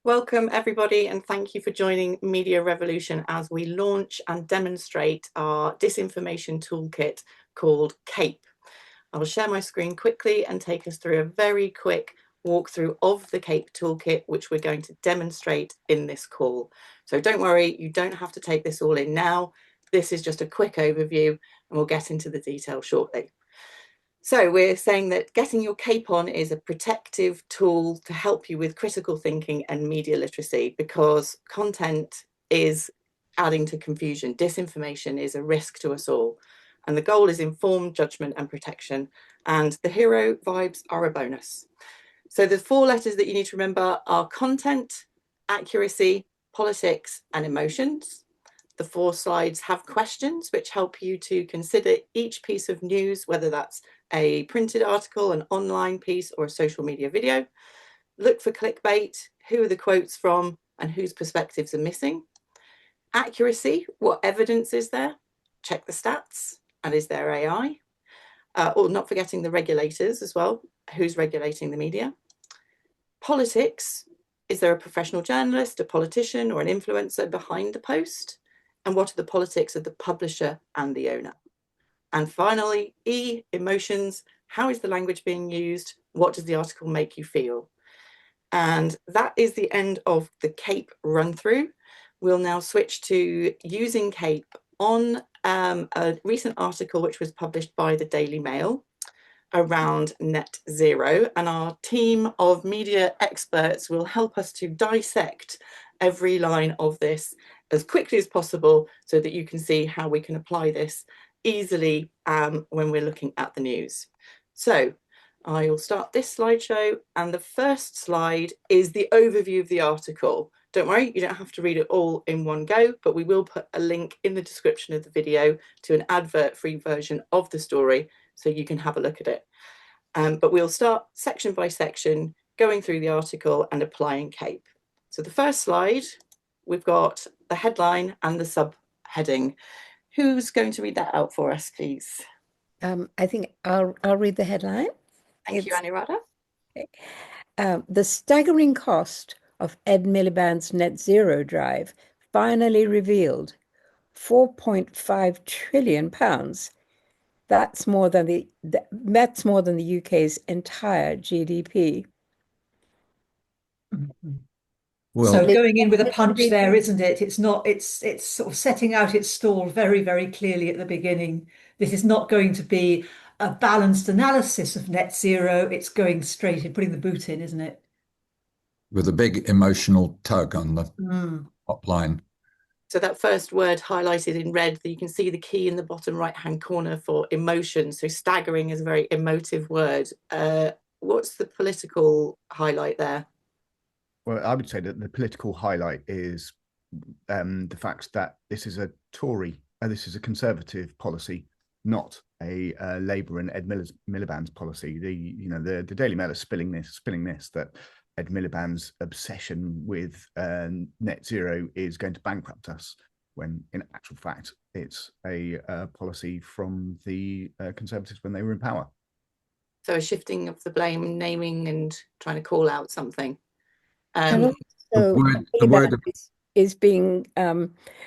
Welcome everybody, and thank you for joining Media Revolution as we launch and demonstrate our disinformation toolkit called CAPE. I will share my screen quickly and take us through a very quick walkthrough of the CAPE toolkit, which we're going to demonstrate in this call. So don't worry, you don't have to take this all in now. This is just a quick overview and we'll get into the detail shortly. So we're saying that getting your CAPE on is a protective tool to help you with critical thinking and media literacy, because content is adding to confusion. Disinformation is a risk to us all. And the goal is informed judgment and protection. And the hero vibes are a bonus. So the 4 letters that you need to remember are content, accuracy, politics, and emotions. The 4 slides have questions which help you to consider each piece of news, whether that's a printed article, an online piece, or a social media video. Look for clickbait, who are the quotes from, and whose perspectives are missing. Accuracy, what evidence is there? Check the stats, and is there AI? Or not forgetting the regulators as well, who's regulating the media. Politics, is there a professional journalist, a politician, or an influencer behind the post? And what are the politics of the publisher and the owner? And finally, E, emotions. How is the language being used? What does the article make you feel? And that is the end of the CAPE run through. We'll now switch to using CAPE on a recent article which was published by the Daily Mail around net zero. And our team of media experts will help us to dissect every line of this as quickly as possible so that you can see how we can apply this easily when we're looking at the news. So I will start this slideshow, and the first slide is the overview of the article. Don't worry, you don't have to read it all in one go, but we will put a link in the description of the video to an advert-free version of the story so you can have a look at it. But we'll start section by section, going through the article and applying CAPE. So the first slide, we've got the headline and the subheading. Who's going to read that out for us, please? I think I'll read the headline. Thank you, Anuradha. The staggering cost of Ed Miliband's net zero drive finally revealed. £4.5 trillion. That's more than the UK's entire GDP. Well, so going in with a punch there, isn't it? It's sort of setting out its stall very, very clearly at the beginning. This is not going to be a balanced analysis of net zero. It's going straight in, putting the boot in, isn't it? With a big emotional tug on the top line. So that first word highlighted in red, you can see the key in the bottom right-hand corner for emotion. So staggering is a very emotive word. What's the political highlight there? Well, I would say that the political highlight is the fact that this is a Tory, this is a Conservative policy, not a Labour and Ed Miliband's policy. The Daily Mail is spilling this that Ed Miliband's obsession with net zero is going to bankrupt us, when in actual fact it's a policy from the Conservatives when they were in power. So a shifting of the blame, naming and trying to call out something. And also, the word is being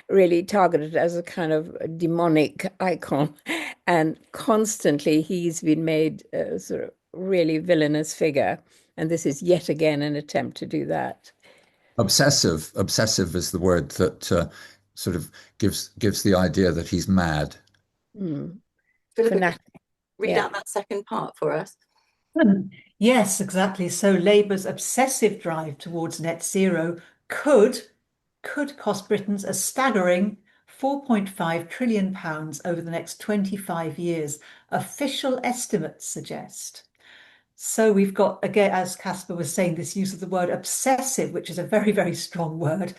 really targeted as a kind of demonic icon, and constantly he's been made a sort of really villainous figure, and this is yet again an attempt to do that. Obsessive is the word that sort of gives the idea that he's mad. Philippa, read out that second part for us. Yes, exactly. So Labour's obsessive drive towards net zero could cost Britons a staggering £4.5 trillion over the next 25 years, official estimates suggest. So we've got, again, as Casper was saying, this use of the word obsessive, which is a very, very strong word.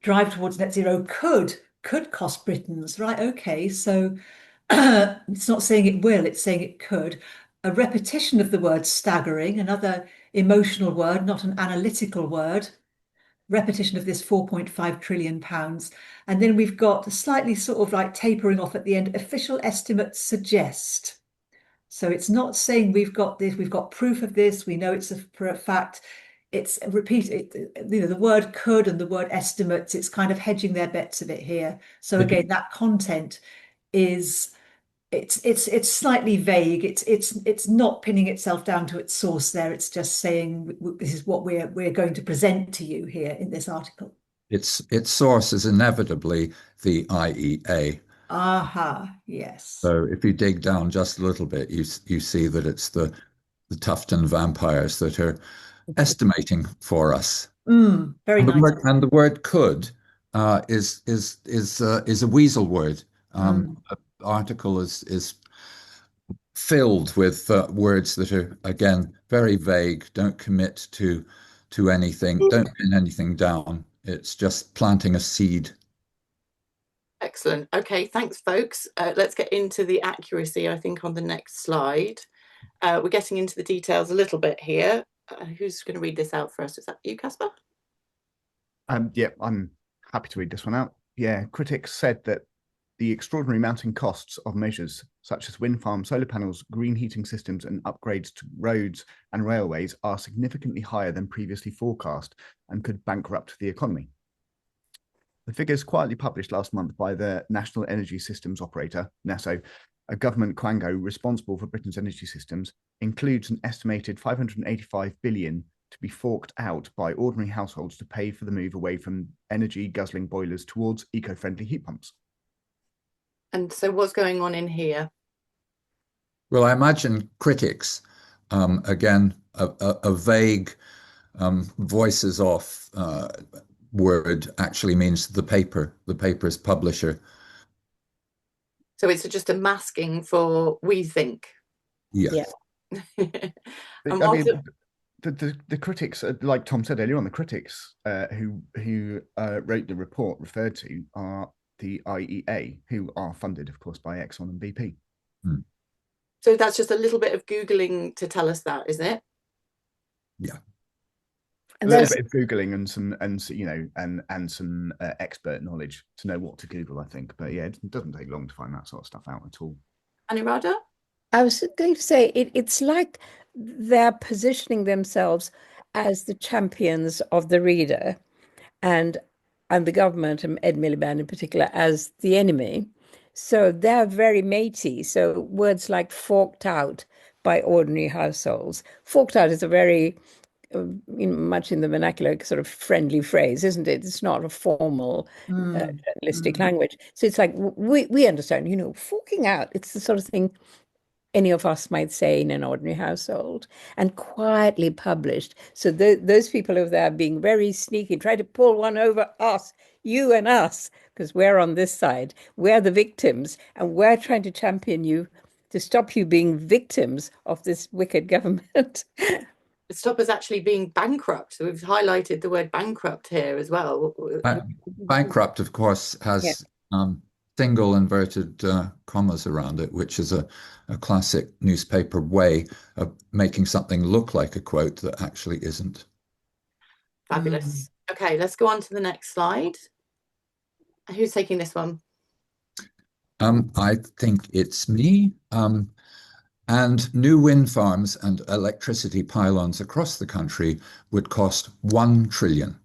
Drive towards net zero could cost Britons, right? Okay, so it's not saying it will, it's saying it could. A repetition of the word staggering, another emotional word, not an analytical word. Repetition of this £4.5 trillion. And then we've got a slightly sort of like tapering off at the end, official estimates suggest. So it's not saying we've got this, we've got proof of this, we know it's for a fact. it's repeat the word could and the word estimates, it's kind of hedging their bets a bit here. So again, that content is it's slightly vague. It's not pinning itself down to its source there. It's just saying this is what we're going to present to you here in this article. Its source is inevitably the IEA. Aha, yes. So if you dig down just a little bit, you see that it's the Tufton vampires that are estimating for us. Very And the nice. word could is a weasel word. The article is filled with words that are again very vague, don't commit to anything, don't pin anything down. It's just planting a seed. Excellent. Okay, thanks, folks. Let's get into the accuracy, I think, on the next slide. We're getting into the details a little bit here. Who's going to read this out for us? Is that you, Caspar? Yeah, I'm happy to read this one out. Yeah, critics said that the extraordinary mounting costs of measures such as wind farms, solar panels, green heating systems, and upgrades to roads and railways are significantly higher than previously forecast and could bankrupt the economy. The figures quietly published last month by the National Energy Systems Operator, NESO, a government quango responsible for Britain's energy systems, includes an estimated 585 billion to be forked out by ordinary households to pay for the move away from energy guzzling boilers towards eco-friendly heat pumps. And so what's going on in here? Well, I imagine critics, again, a vague voices off word actually means the paper's publisher. So it's just a masking for we think. Yes. Yeah. I mean, the critics, like Tom said earlier on, the critics who wrote the report referred to are the IEA, who are funded, of course, by Exxon and BP. Hmm. So that's just a little bit of Googling to tell us that, isn't it? Yeah. A little bit of Googling and some expert knowledge to know what to Google, I think. But yeah, it doesn't take long to find that sort of stuff out at all. Anuradha? I was going to say it's like they're positioning themselves as the champions of the reader and the government and Ed Miliband in particular as the enemy. So they're very matey. So words like forked out by ordinary households. Forked out is a very much in the vernacular sort of friendly phrase, isn't it? It's not a formal journalistic language. So it's like we understand, forking out. It's the sort of thing any of us might say in an ordinary household, and quietly published. So those people over there being very sneaky, try to pull one over us, you and us, because we're on this side. We're the victims, and we're trying to champion you to stop you being victims of this wicked government. Stop us actually being bankrupt. So we've highlighted the word bankrupt here as well. Bankrupt, of course, has single inverted commas around it, which is a classic newspaper way of making something look like a quote that actually isn't. Fabulous. Okay, let's go on to the next slide. Who's taking this one? I think it's me. And new wind farms and electricity pylons across the country would cost 1 trillion.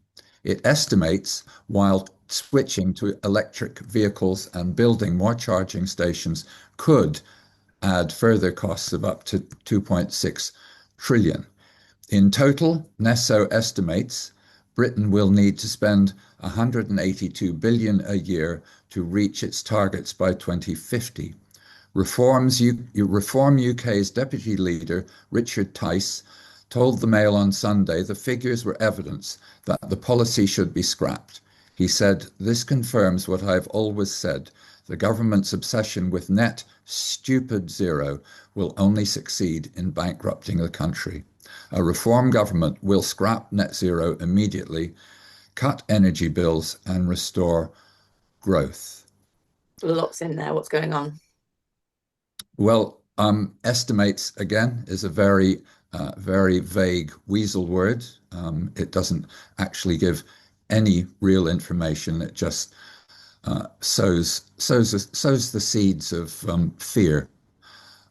It estimates while switching to electric vehicles and building more charging stations could add further costs of up to 2.6 trillion. In total, NESO estimates Britain will need to spend 182 billion a year to reach its targets by 2050. Reform UK's deputy leader, Richard Tice, told the Mail on Sunday the figures were evidence that the policy should be scrapped. He said, "This confirms what I've always said. The government's obsession with net stupid zero will only succeed in bankrupting the country. A reform government will scrap net zero immediately, cut energy bills, and restore growth." Lots in there. What's going on? Well, estimates again is a very vague weasel word. It doesn't actually give any real information. It just sows the seeds of fear.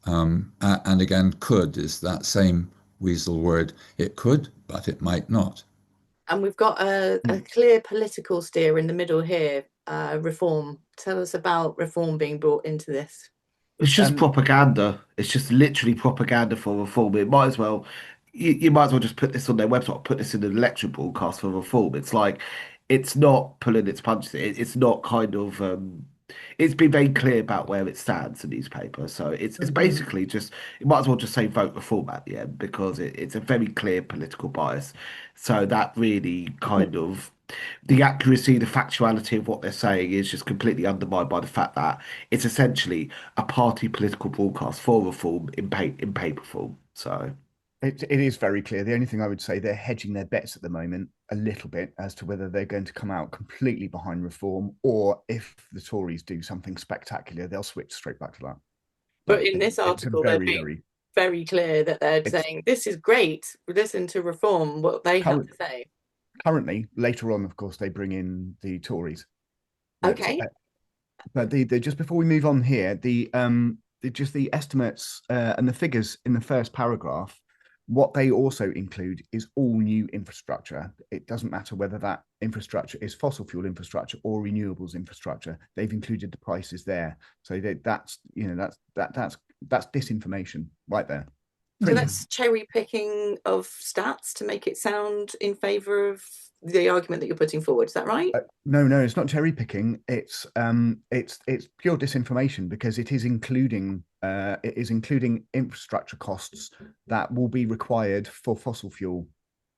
And again, could is that same weasel word. It could, but it might not. And we've got a clear political steer in the middle here, reform. Tell us about reform being brought into this. It's just propaganda. It's just literally propaganda for reform. It might as well, you might as well just put this on their website, put this in an election broadcast for reform. It's like, it's not pulling its punches. It's not kind of, it's been very clear about where it stands, the newspaper. So it's basically just, you might as well just say vote reform at the end because it's a very clear political bias. So that really kind of the accuracy, the factuality of what they're saying is just completely undermined by the fact that it's essentially a party political broadcast for reform in paper form. So it is very clear. The only thing I would say, they're hedging their bets at the moment a little bit as to whether they're going to come out completely behind reform, or if the Tories do something spectacular, they'll switch straight back to that. But in this article, they're being very very clear that they're saying this is great. Listen to reform, what they have to say. Currently, later on, of course, they bring in the Tories. Okay. But the just before we move on here, the just the estimates and the figures in the first paragraph, what they also include is all new infrastructure. It doesn't matter whether that infrastructure is fossil fuel infrastructure or renewables infrastructure. They've included the prices there. So that's that's disinformation right there. So that's cherry picking of stats to make it sound in favour of the argument that you're putting forward. Is that right? No, it's not cherry picking. It's pure disinformation because it is including infrastructure costs that will be required for fossil fuel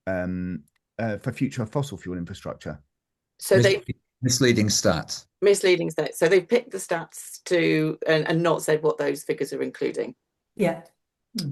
for future fossil fuel infrastructure. So misleading stats. Misleading stats. So they've picked the stats to and not said what those figures are including. Yeah.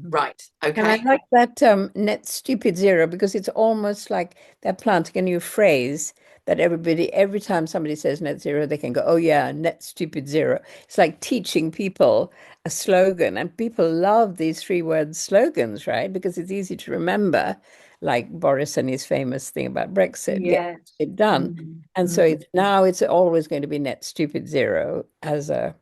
Right. Okay. And I like that net stupid zero because it's almost like they're planting a new phrase that every time somebody says net zero, they can go, oh yeah, net stupid zero. It's like teaching people a slogan, and people love these 3-word slogans, right? Because it's easy to remember, like Boris and his famous thing about Brexit, get it done. And so now it's always going to be net stupid zero as a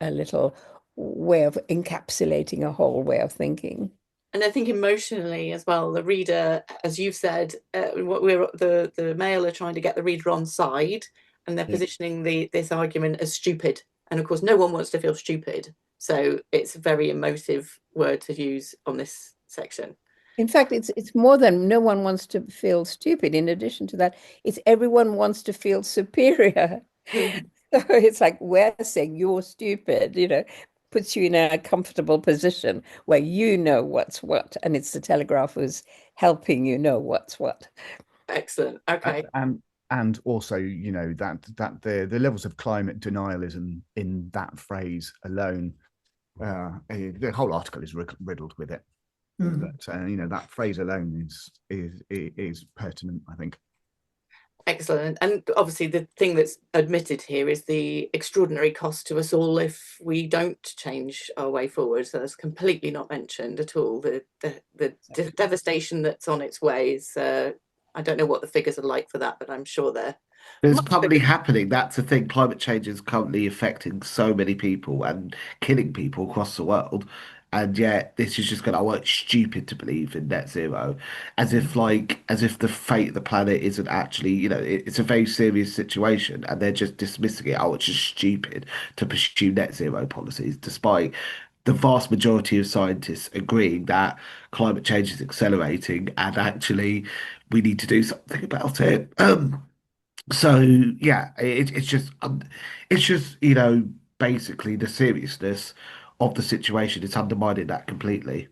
little way of encapsulating a whole way of thinking. And I think emotionally as well, the reader, as you've said, the Mail are trying to get the reader on side, and they're positioning this argument as stupid. And of course, no one wants to feel stupid. So it's a very emotive word to use on this section. In fact, it's more than no one wants to feel stupid. In addition to that, it's everyone wants to feel superior. So it's like we're saying you're stupid, puts you in a comfortable position where you know what's what, and it's the Telegraph who's helping you know what's what. Excellent. Okay. And also, that the levels of climate denialism in that phrase alone, the whole article is riddled with it. But that phrase alone is pertinent, I think. Excellent. And obviously the thing that's admitted here is the extraordinary cost to us all if we don't change our way forward. So that's completely not mentioned at all. The devastation that's on its way is, I don't know what the figures are like for that, but I'm sure there's currently happening. That's the thing. Climate change is currently affecting so many people and killing people across the world. And yet this is just going to, it's stupid to believe in net zero, as if the fate of the planet isn't actually, it's a very serious situation and they're just dismissing it. Oh, it's just stupid to pursue net zero policies, despite the vast majority of scientists agreeing that climate change is accelerating and actually we need to do something about it. So yeah, it's just basically the seriousness of the situation. It's undermining that completely.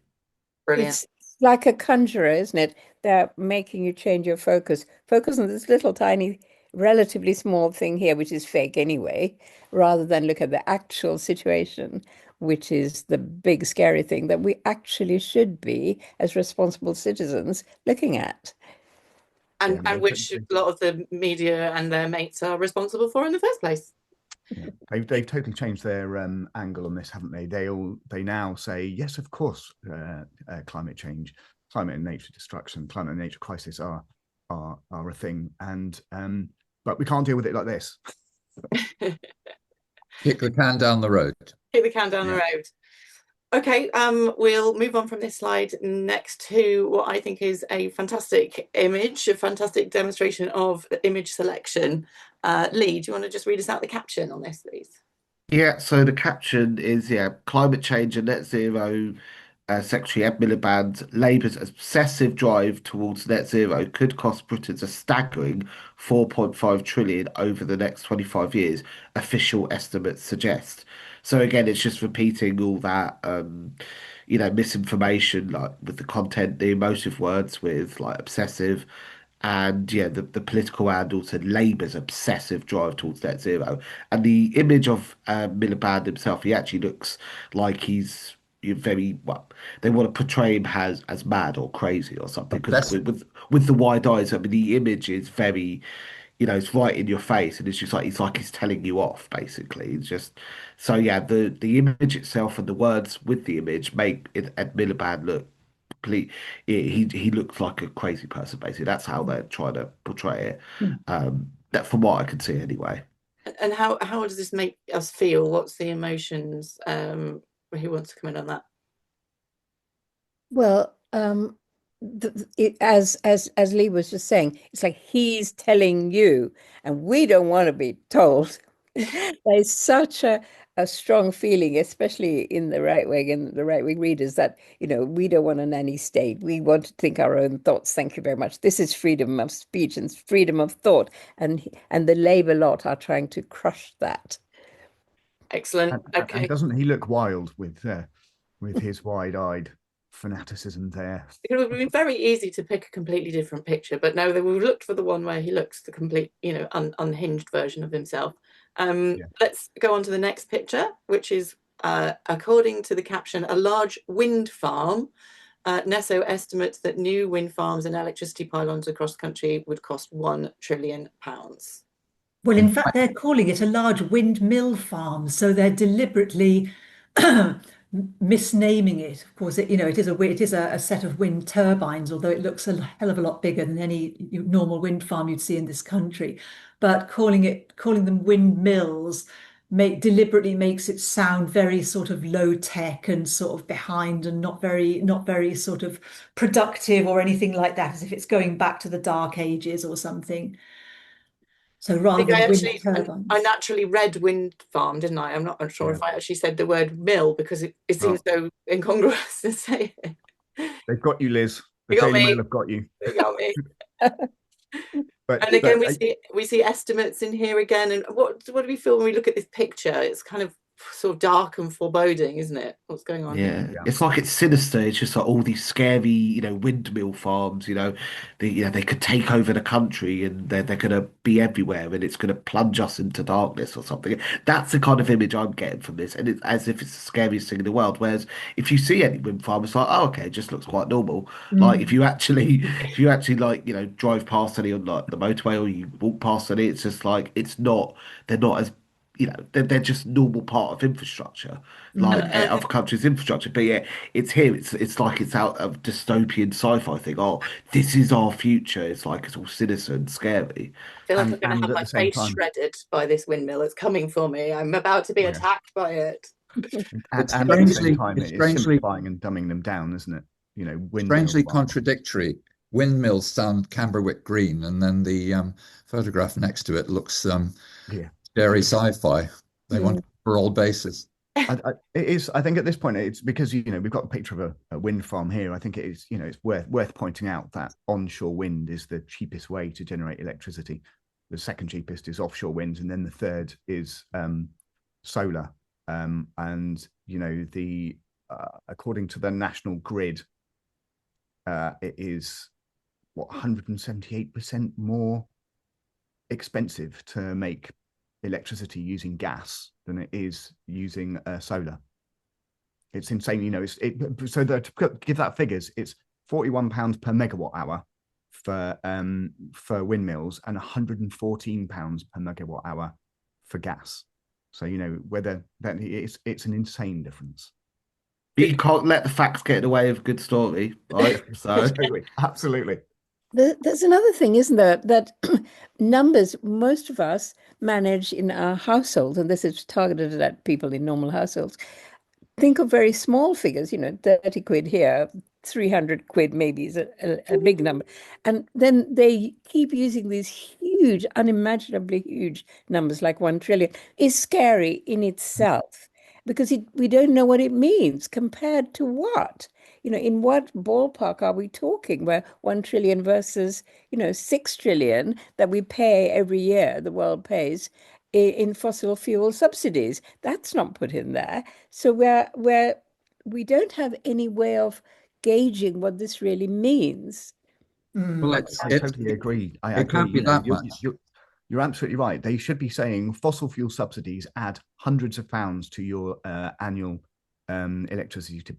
brilliant. It's like a conjurer, isn't it? They're making you change your focus. Focus on this little tiny, relatively small thing here, which is fake anyway, rather than look at the actual situation, which is the big scary thing that we actually should be, as responsible citizens, looking at. And which a lot of the media and their mates are responsible for in the first place. Yeah. They've totally changed their angle on this, haven't they? They now say yes, of course, climate change, climate and nature destruction, climate and nature crisis are a thing, and but we can't deal with it like this. Kick the can down the road. Kick the can down the road. Okay, we'll move on from this slide next to what I think is a fantastic image, a fantastic demonstration of image selection. Lee, do you want to just read us out the caption on this, please? Yeah, so the caption is, climate change and net zero. Secretary Ed Miliband, Labour's obsessive drive towards net zero could cost Britons a staggering 4.5 trillion over the next 25 years, official estimates suggest. So again, it's just repeating all that, misinformation, like with the content, the emotive words with like obsessive, and yeah, the political and also Labour's obsessive drive towards net zero. And the image of Miliband himself, he actually looks like he's very well. They want to portray him as mad or crazy or something because Obsessive. with the wide eyes, I mean, the image is very, it's right in your face, and it's just like he's telling you off basically. It's just so yeah, the image itself and the words with the image make Ed Miliband look complete. He looks like a crazy person basically. That's how they're trying to portray it. That from what I can see anyway. And how does this make us feel? What's the emotions? Who wants to come in on that? Well, as Lee was just saying, it's like he's telling you, and we don't want to be told. There's such a strong feeling, especially in the right wing and the right wing readers, that we don't want a nanny state. We want to think our own thoughts. Thank you very much. This is freedom of speech and freedom of thought, and the Labour lot are trying to crush that. Excellent. And Okay. doesn't he look wild with his wide-eyed fanaticism there? It would have been very easy to pick a completely different picture, but no, we looked for the one where he looks the complete, unhinged version of himself. Yeah. Let's go on to the next picture, which is, according to the caption, a large wind farm. Nesso estimates that new wind farms and electricity pylons across the country would cost £1 trillion. Well, in fact, they're calling it a large windmill farm, so they're deliberately misnaming it. Of course, it is a set of wind turbines, although it looks a hell of a lot bigger than any normal wind farm you'd see in this country. But calling them windmills deliberately makes it sound very sort of low tech and sort of behind and not very sort of productive or anything like that, as if it's going back to the Dark Ages or something. So I rather think than wind I turbines. naturally read wind farm, didn't I? I'm not sure Yeah. if I actually said the word mill because it seems so incongruous to say it. They've got you, Liz. The You got Daily Mail me. have got you. You got me. But And again, but we see estimates in here again. And what do we feel when we look at this picture? It's kind of sort of dark and foreboding, isn't it? What's going on here? Yeah, yeah, it's like it's sinister. It's just like all these scary, windmill farms. They could take over the country, and they're gonna be everywhere, and it's gonna plunge us into darkness or something. That's the kind of image I'm getting from this, and it's as if it's the scariest thing in the world. Whereas if you see any wind farm, it's like, oh, okay, it just looks quite normal. Like Mm. if you actually like, drive past any on like the motorway or you walk past any, it's just like it's not. They're not as they're just normal part of infrastructure, like Mm. And other countries' infrastructure. But yeah, it's here. It's like it's out of dystopian sci-fi thing. Oh, this is our future. It's like it's all sinister and scary. I feel like I'm going to and have at my the same face time, shredded by this windmill. It's coming for me. I'm about to be yeah, attacked by it. It's and at the same strangely, time, it's it is strangely, simplifying and dumbing them down, isn't it? Windmill strangely farm. contradictory. Windmills sound Camberwick green, and then the photograph next to it looks Yeah. scary sci-fi. They want Mm. to cover all bases. It is. I think at this point, it's because we've got a picture of a wind farm here. I think it is. It's worth pointing out that onshore wind is the cheapest way to generate electricity. The second cheapest is offshore wind, and then the third is solar. And the according to the national grid, it is 178% more expensive to make electricity using gas than it is using solar. It's insane. So to give that figures, it's £41 per megawatt hour for windmills and £114 per megawatt hour for gas. So whether that it's an insane difference. But you can't let the facts get in the way of a good story, right? So Absolutely. There's another thing, isn't there, that numbers, most of us manage in our household, and this is targeted at people in normal households, think of very small figures, 30 quid here, 300 quid maybe is a big number. And then they keep using these huge, unimaginably huge numbers like 1 trillion is scary in itself because we don't know what it means compared to what. In what ballpark are we talking where 1 trillion versus, 6 trillion that we pay every year, the world pays in fossil fuel subsidies? That's not put in there. So we don't have any way of gauging what this really means. Well, I totally agree. I it agree. can't be that much. You're absolutely right. They should be saying fossil fuel subsidies add hundreds of pounds to your annual electricity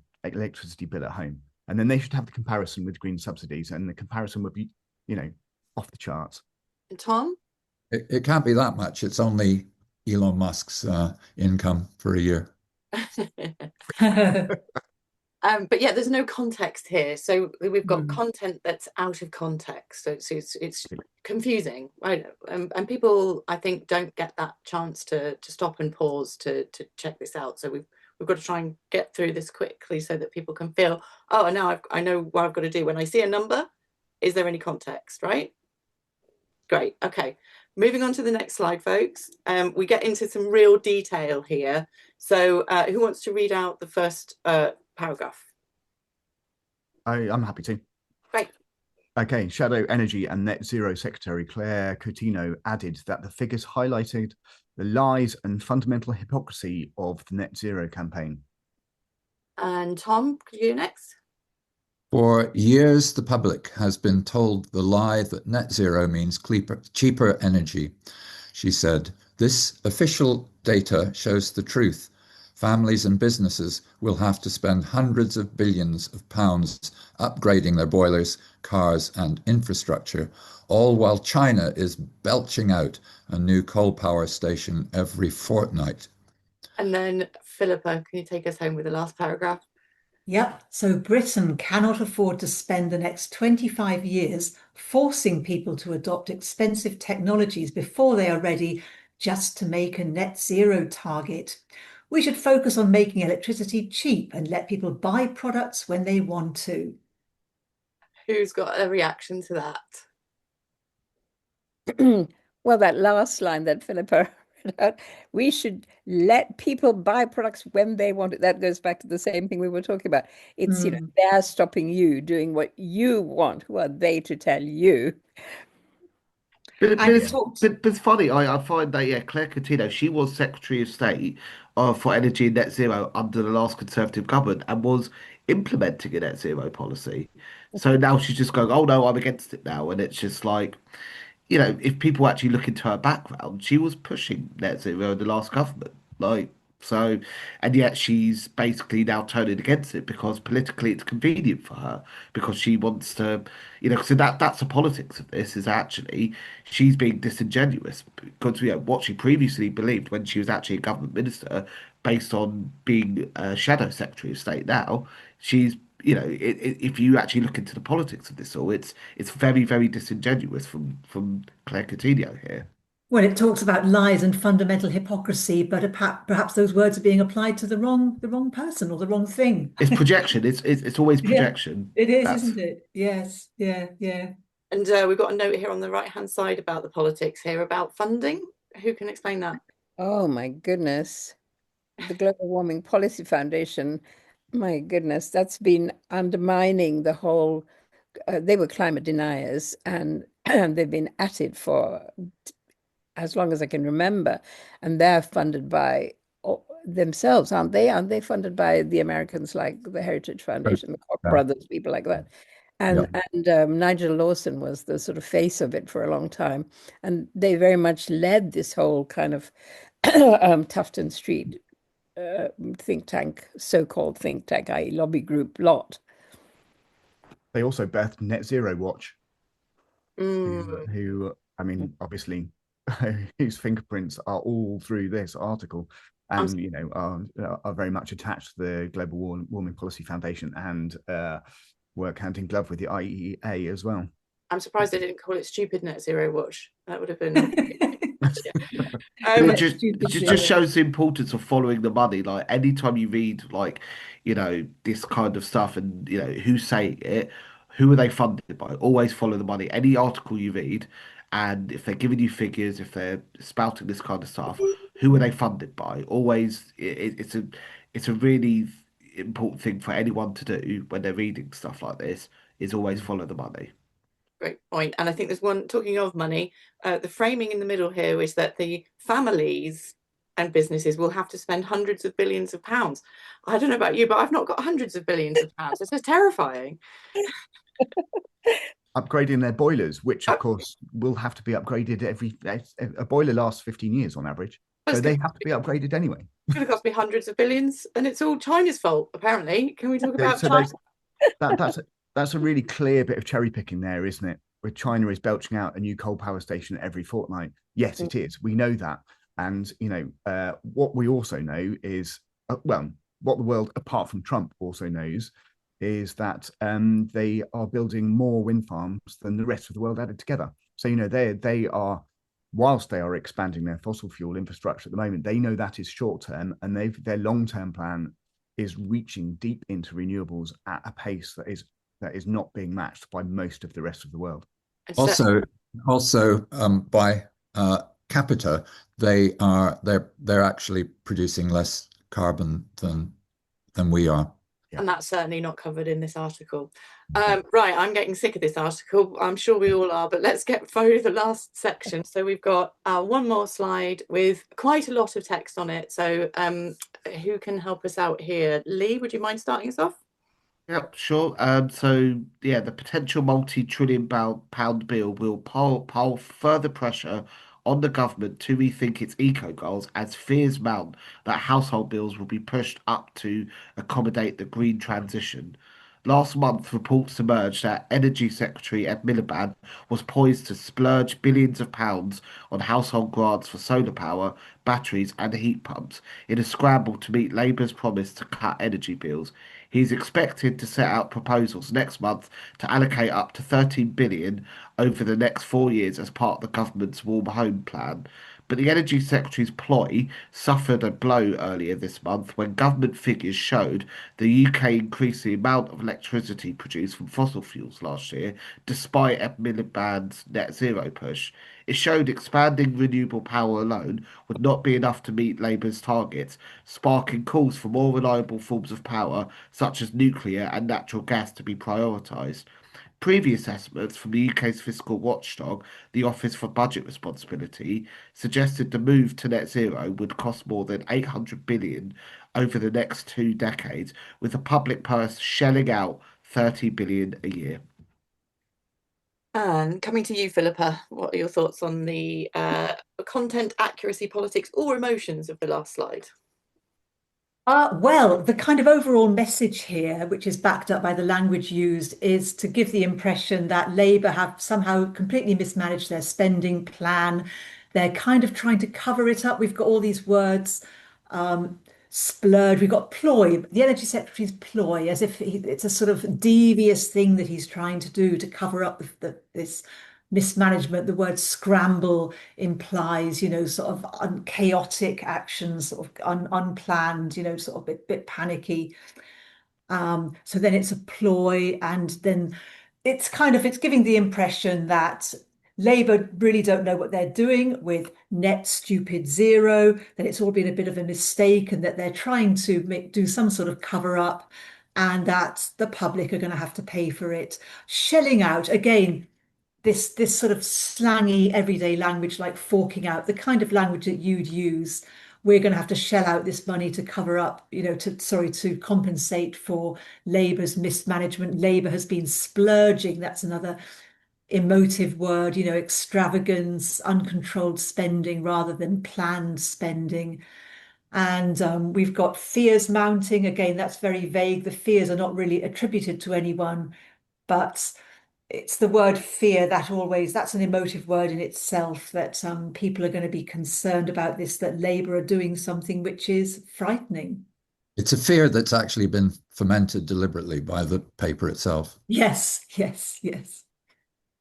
bill at home, and then they should have the comparison with green subsidies, and the comparison would be, off the charts. And Tom? It can't be that much. It's only Elon Musk's income for a year. But yeah, there's no context here. So we've got content that's out of context. So it's confusing, right? And people, I think, don't get that chance to stop and pause to check this out. So we've got to try and get through this quickly so that people can feel, oh, now I know what I've got to do. When I see a number, is there any context, right? Great. Okay. Moving on to the next slide, folks. We get into some real detail here. So who wants to read out the first paragraph? I'm happy to. Great. Okay, Shadow Energy and Net Zero Secretary Claire Coutinho added that the figures highlighted the lies and fundamental hypocrisy of the Net Zero campaign. And Tom, could you do next? For years, the public has been told the lie that net zero means cheaper energy. She said, this official data shows the truth. Families and businesses will have to spend hundreds of billions of pounds upgrading their boilers, cars and infrastructure, all while China is belching out a new coal power station every fortnight. And then Philippa, can you take us home with the last paragraph? Yep. So Britain cannot afford to spend the next 25 years forcing people to adopt expensive technologies before they are ready just to make a net zero target. We should focus on making electricity cheap and let people buy products when they want to. Who's got a reaction to that? Well, that last line that Philippa read out, we should let people buy products when they want it. That goes back to the same thing we were talking about. It's, they're stopping you doing what you want. Who are they to tell you? But it's funny. I find that Claire Coutinho, she was Secretary of State for Energy and Net Zero under the last Conservative government and was implementing a net zero policy. So now she's just going, oh no, I'm against it now, and it's just like, if people actually look into her background, she was pushing net zero in the last government. So, and yet she's basically now turning against it because politically it's convenient for her because she wants to, so that's the politics of this is actually she's being disingenuous because, what she previously believed when she was actually a government minister based on being a shadow secretary of state now, she's if you actually look into the politics of this all, it's very, very disingenuous from Claire Coutinho here. Well, it talks about lies and fundamental hypocrisy, but perhaps those words are being applied to the wrong person or the wrong thing. It's projection. It's always projection. Yeah, it is, isn't it? Yes. Yeah. And we've got a note here on the right-hand side about the politics here about funding. Who can explain that? Oh, my goodness. The Global Warming Policy Foundation, my goodness, that's been undermining the whole. They were climate deniers and they've been at it for as long as I can remember. And they're funded by themselves, aren't they? Aren't they funded by the Americans like the Heritage Foundation, the Koch brothers, people like that? And Nigel Lawson was the sort of face of it for a long time. And they very much led this whole kind of Tufton Street think tank, so-called think tank, i.e. lobby group lot. They also birthed Net Zero Watch, who I mean, obviously, whose fingerprints are all through this article and, are very much attached to the Global Warming Policy Foundation and work hand in glove with the IEA as well. I'm surprised they didn't call it Stupid Net Zero Watch. That would have been But Um, it just it Stupid just zero. shows the importance of following the money. Like anytime you read like, this kind of stuff and who's saying it, who are they funded by? Always follow the money. Any article you read, and if they're giving you figures, if they're spouting this kind of stuff, who are they funded by? Always, it's a really important thing for anyone to do when they're reading stuff like this, is always follow the money. Great point. And I think there's one, talking of money, the framing in the middle here is that the families and businesses will have to spend hundreds of billions of pounds. I don't know about you, but I've not got hundreds of billions of pounds. This is terrifying. Upgrading their boilers, which Uh, of course will have to be upgraded every. A boiler lasts 15 years on average, so It's they going have to be upgraded anyway. to cost me hundreds of billions, and it's all China's fault, apparently. Can we talk about So China? that's a really clear bit of cherry picking there, isn't it? Where China is belching out a new coal power station every fortnight. Yes, it is. We know that, and what we also know is what the world, apart from Trump, also knows is that they are building more wind farms than the rest of the world added together. So they are, whilst they are expanding their fossil fuel infrastructure at the moment, they know that is short term, and their long term plan is reaching deep into renewables at a pace that is not being matched by most of the rest of the world. Also, by capita, they're actually producing less carbon than we are. And that's certainly not covered in this article. Right, I'm getting sick of this article. I'm sure we all are, but let's get through the last section. So we've got one more slide with quite a lot of text on it. So who can help us out here? Lee, would you mind starting us off? Yep, sure. So yeah, the potential multi-trillion pound bill will pile further pressure on the government to rethink its eco goals as fears mount that household bills will be pushed up to accommodate the green transition. Last month, reports emerged that Energy Secretary Ed Miliband was poised to splurge billions of pounds on household grants for solar power, batteries, and heat pumps in a scramble to meet Labour's promise to cut energy bills. He's expected to set out proposals next month to allocate up to 13 billion over the next 4 years as part of the government's warm home plan. But the Energy Secretary's ploy suffered a blow earlier this month when government figures showed the UK increased the amount of electricity produced from fossil fuels last year, despite Ed Miliband's net zero push. It showed expanding renewable power alone would not be enough to meet Labour's targets, sparking calls for more reliable forms of power, such as nuclear and natural gas, to be prioritised. Previous estimates from the UK's fiscal watchdog, the Office for Budget Responsibility, suggested the move to net zero would cost more than 800 billion over the next 2 decades, with the public purse shelling out 30 billion a year. And coming to you, Philippa, what are your thoughts on the content, accuracy, politics, or emotions of the last slide? Well, the kind of overall message here, which is backed up by the language used, is to give the impression that Labour have somehow completely mismanaged their spending plan. They're kind of trying to cover it up. We've got all these words, splurge. We've got ploy, the Energy Secretary's ploy, as if it's a sort of devious thing that he's trying to do to cover up this mismanagement. The word scramble implies, sort of chaotic actions, sort of unplanned, sort of bit panicky. So then it's a ploy, and then it's giving the impression that Labour really don't know what they're doing with net stupid zero, that it's all been a bit of a mistake, and that they're trying to do some sort of cover up, and that the public are going to have to pay for it. Shelling out again, this sort of slangy everyday language, like forking out, the kind of language that you'd use. We're going to have to shell out this money to cover up, to compensate for Labour's mismanagement. Labour has been splurging. That's another emotive word, extravagance, uncontrolled spending rather than planned spending. And we've got fears mounting. Again, that's very vague. The fears are not really attributed to anyone, but it's the word fear that's an emotive word in itself, that people are going to be concerned about this, that Labour are doing something which is frightening. It's a fear that's actually been fomented deliberately by the paper itself. Yes, yes, yes.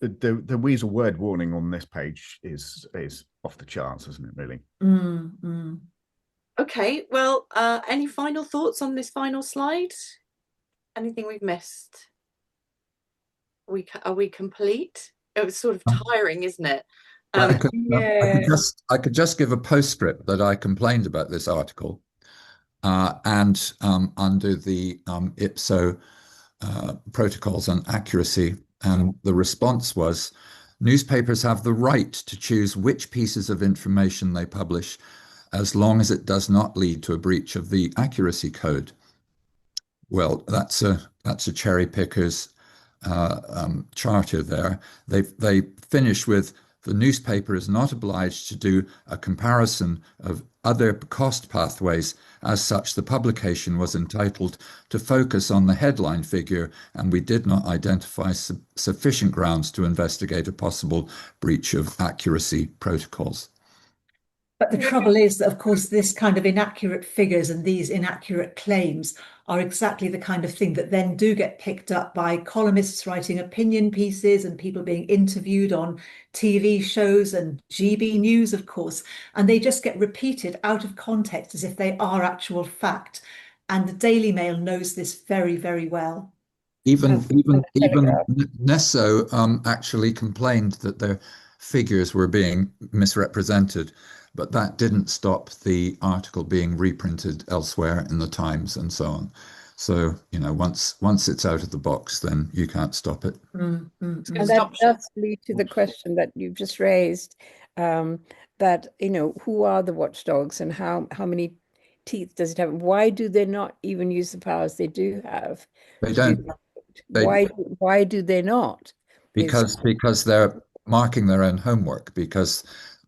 the weasel word warning on this page is off the charts, isn't it? Really. Okay, well, any final thoughts on this final slide? Anything we've missed? Are we complete? It was sort of tiring, isn't it? Yeah. I could just give a postscript that I complained about this article, and under the IPSO protocols on accuracy, and the response was, newspapers have the right to choose which pieces of information they publish, as long as it does not lead to a breach of the accuracy code. Well, that's a cherry picker's charter there. They finish with, the newspaper is not obliged to do a comparison of other cost pathways. As such, the publication was entitled to focus on the headline figure, and we did not identify sufficient grounds to investigate a possible breach of accuracy protocols. But the trouble is that, of course, this kind of inaccurate figures and these inaccurate claims are exactly the kind of thing that then do get picked up by columnists writing opinion pieces and people being interviewed on TV shows and GB News, of course, and they just get repeated out of context as if they are actual fact. And the Daily Mail knows this very, very well. Even Nesso actually complained that their figures were being misrepresented, but that didn't stop the article being reprinted elsewhere in the Times and so on. So, once it's out of the box, then you can't stop it. And that does lead to the question that you've just raised, that, who are the watchdogs and how many teeth does it have? Why do they not even use the powers they do have? They don't. Why do they not? Because they're marking their own homework, because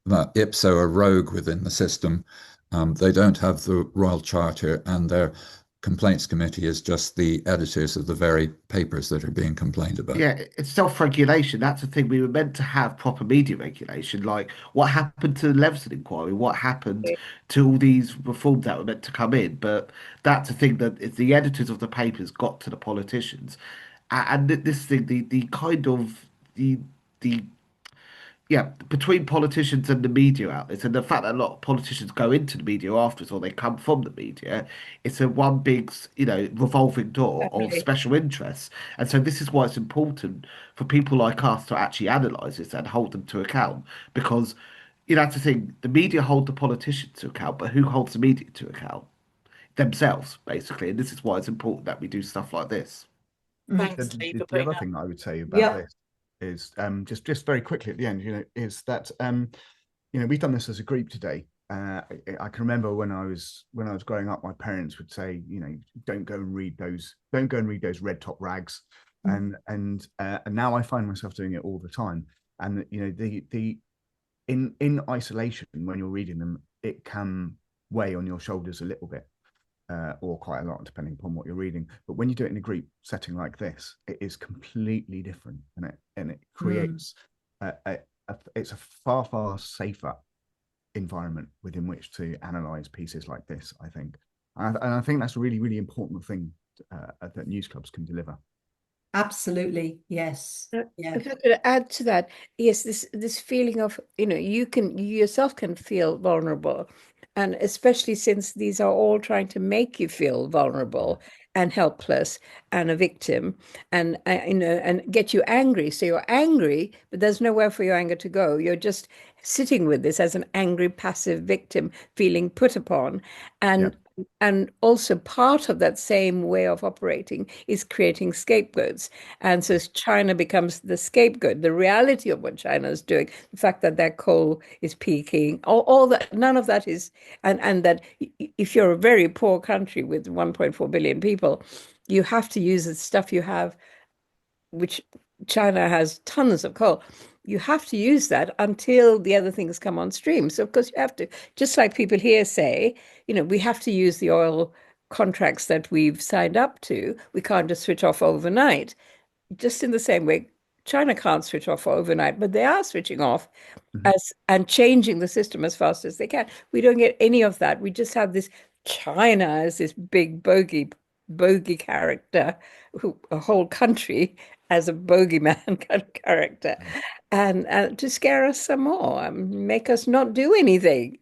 IPSO are rogue within the system. They don't have the Royal Charter, and their complaints committee is just the editors of the very papers that are being complained about. Yeah, it's self-regulation. That's the thing. We were meant to have proper media regulation. Like, what happened to the Leveson inquiry? What happened to all these reforms that were meant to come in? But that's the thing, that it's the editors of the papers got to the politicians, and this thing, the kind of the yeah, between politicians and the media outlets, and the fact that a lot of politicians go into the media afterwards, or they come from the media, it's a one big, revolving door of special interests. And so this is why it's important for people like us to actually analyze this and hold them to account, because, that's the thing, the media hold the politicians to account, but who holds the media to account? Themselves, basically. And this is why it's important that we do stuff like this. Thanks, Lee, for The putting other that. thing I would say about this is, just very quickly at the end, is that we've done this as a group today. I can remember when I was growing up, my parents would say, don't go and read those red top rags, and now I find myself doing it all the time. And the in isolation, when you're reading them, it can weigh on your shoulders a little bit. Or quite a lot, depending upon what you're reading. But when you do it in a group setting like this, it is completely different, and it creates it's a far safer environment within which to analyze pieces like this, I think. And I think that's a really important thing that news clubs can deliver. Absolutely, yes. Yeah. If I could add to that, yes, this feeling of, you yourself can feel vulnerable. And especially since these are all trying to make you feel vulnerable and helpless and a victim, and and get you angry. So you're angry, but there's nowhere for your anger to go. You're just sitting with this as an angry, passive victim feeling put upon. And also part of that same way of operating is creating scapegoats. And so China becomes the scapegoat. The reality of what China is doing, the fact that their coal is peaking, all that, none of that is, and that if you're a very poor country with 1.4 billion people, you have to use the stuff you have, which China has tons of coal. You have to use that until the other things come on stream. So of course you have to, just like people here say, we have to use the oil contracts that we've signed up to. We can't just switch off overnight. Just in the same way, China can't switch off overnight, but they are switching off and changing the system as fast as they can. We don't get any of that. We just have this China as this big bogey character, a whole country, as a bogeyman kind of character, and to scare us some more, make us not do anything.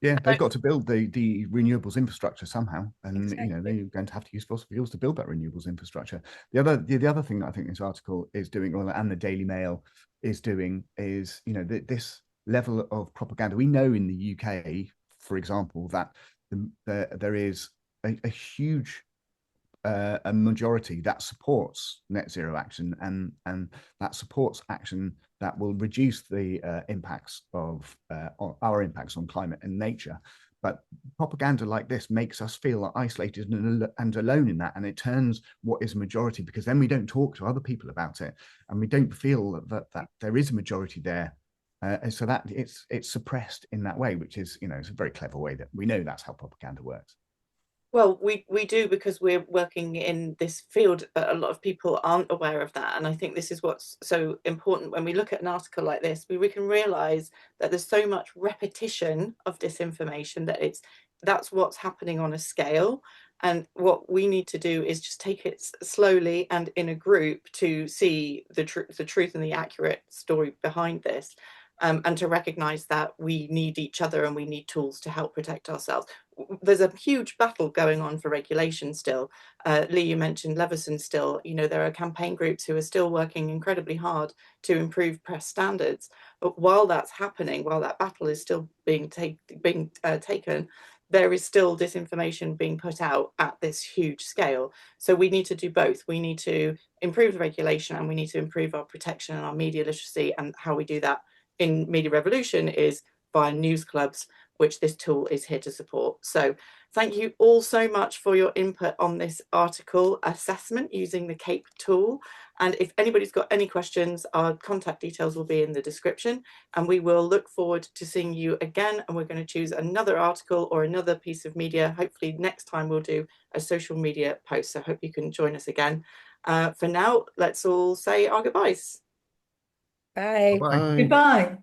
Yeah, they've got to build the renewables infrastructure somehow, and Exactly. they're going to have to use fossil fuels to build that renewables infrastructure. The other thing that I think this article is doing, well, and the Daily Mail is doing, is this level of propaganda. We know in the UK, for example, that there is a huge a majority that supports net zero action, and that supports action that will reduce the impacts of our impacts on climate and nature. But propaganda like this makes us feel isolated and alone in that, and it turns what is a majority, because then we don't talk to other people about it, and we don't feel that there is a majority there. And so that it's suppressed in that way, which is, it's a very clever way that we know that's how propaganda works. Well, we do, because we're working in this field. A lot of people aren't aware of that. And I think this is what's so important when we look at an article like this. We can realize that there's so much repetition of disinformation that that's what's happening on a scale. And what we need to do is just take it slowly and in a group to see the truth and the accurate story behind this. And to recognize that we need each other and we need tools to help protect ourselves. There's a huge battle going on for regulation still. Lee, you mentioned Leveson still. There are campaign groups who are still working incredibly hard to improve press standards. But while that's happening, while that battle is still being taken, there is still disinformation being put out at this huge scale. So we need to do both. We need to improve the regulation, and we need to improve our protection and our media literacy. And how we do that in Media Revolution is via news clubs, which this tool is here to support. So thank you all so much for your input on this article assessment using the CAPE tool. And if anybody's got any questions, our contact details will be in the description, and we will look forward to seeing you again. And we're going to choose another article or another piece of media. Hopefully next time we'll do a social media post. So I hope you can join us again. For now, let's all say our goodbyes. Bye. Bye. Bye. Goodbye.